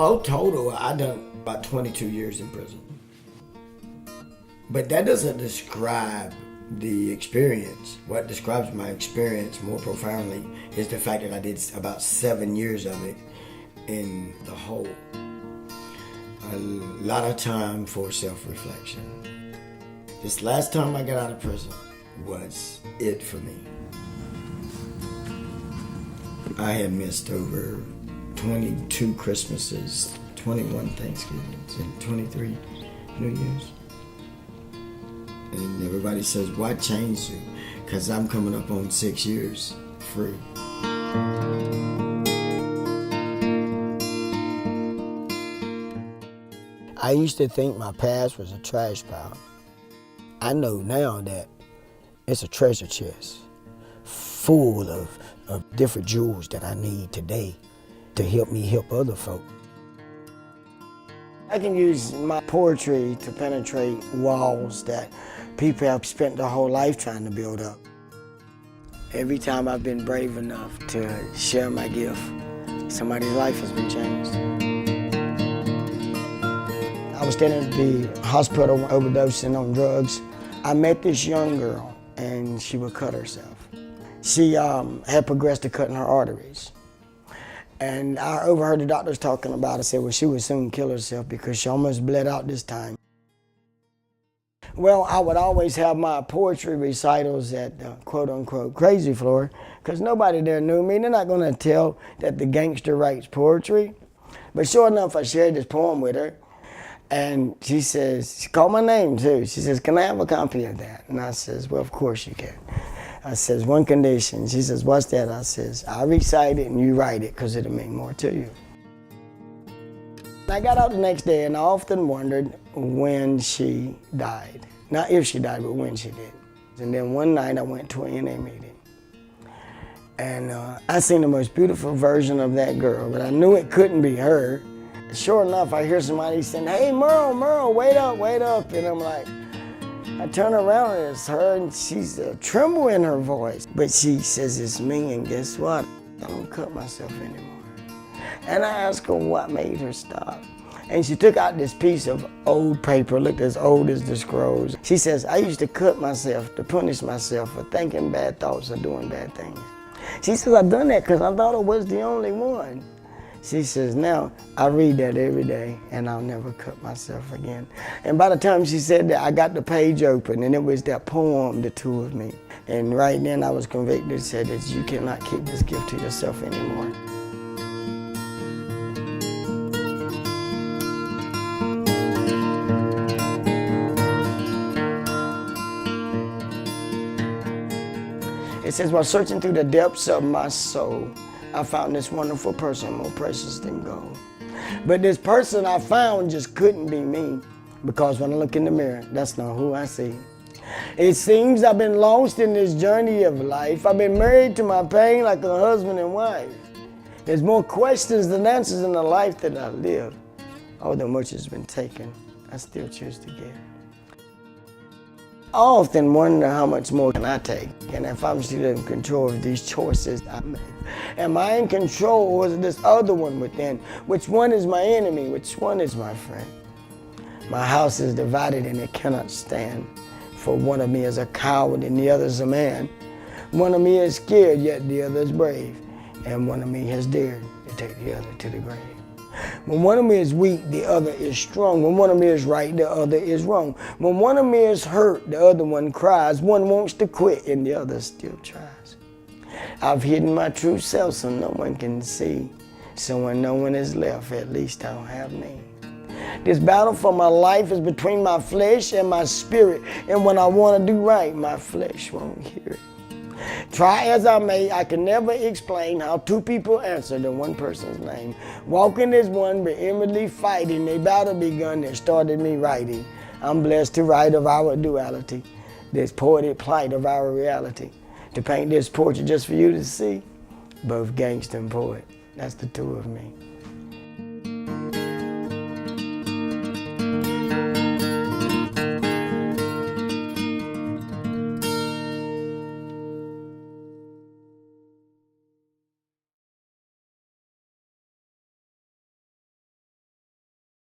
All total, I done about 22 years in prison. But that doesn't describe the experience. What describes my experience more profoundly is the fact that I did about 7 years of it in the hole. A lot of time for self-reflection. This last time I got out of prison was it for me. I had missed over 22 Christmases, 21 Thanksgivings, and 23 New Years. And everybody says, what changed you? Because I'm coming up on 6 years free. I used to think my past was a trash pile. I know now that it's a treasure chest full of different jewels that I need today to help me help other folk. I can use my poetry to penetrate walls that people have spent their whole life trying to build up. Every time I've been brave enough to share my gift, somebody's life has been changed. I was staying at the hospital overdosing on drugs. I met this young girl and she would cut herself. She had progressed to cutting her arteries. And I overheard the doctors talking about it. I said, well, she would soon kill herself because she almost bled out this time. Well, I would always have my poetry recitals at the quote-unquote crazy floor because nobody there knew me. They're not going to tell that the gangster writes poetry. But sure enough, I shared this poem with her. And she says, she called my name too. She says, can I have a copy of that? And I says, well, of course you can. I says, one condition. She says, what's that? I says, I recite it and you write it because it'll mean more to you. I got out the next day and I often wondered when she died. Not if she died, but when she did. And then one night I went to an NA meeting. And I seen the most beautiful version of that girl, but I knew it couldn't be her. Sure enough, I hear somebody saying, hey, Merle, wait up. And I'm like, I turn around and it's her and she's a tremble in her voice. But she says, it's me, and guess what? I don't cut myself anymore. And I asked her what made her stop. And she took out this piece of old paper, looked as old as the scrolls. She says, I used to cut myself to punish myself for thinking bad thoughts or doing bad things. She says, I've done that because I thought I was the only one. She says, now I read that every day and I'll never cut myself again. And by the time she said that, I got the page open and it was that poem, The Two of Me. And right then I was convicted, said that you cannot keep this gift to yourself anymore. It says, while searching through the depths of my soul, I found this wonderful person more precious than gold. But this person I found just couldn't be me because when I look in the mirror, that's not who I see. It seems I've been lost in this journey of life. I've been married to my pain like a husband and wife. There's more questions than answers in the life that I live. Although much has been taken, I still choose to give. I often wonder how much more can I take, and if I'm still in control of these choices I make. Am I in control, or is it this other one within? Which one is my enemy? Which one is my friend? My house is divided and it cannot stand, for one of me is a coward and the other is a man. One of me is scared, yet the other is brave, and one of me has dared to take the other to the grave. When one of me is weak, the other is strong. When one of me is right, the other is wrong. When one of me is hurt, the other one cries. One wants to quit and the other still tries. I've hidden my true self so no one can see. So when no one is left, at least I'll have me. This battle for my life is between my flesh and my spirit. And when I want to do right, my flesh won't hear it. Try as I may, I can never explain how two people answer to one person's name. Walking as one, but inwardly fighting. A battle begun that started me writing. I'm blessed to write of our duality, this poetic plight of our reality. To paint this portrait just for you to see, both gangster and poet, that's the two of me.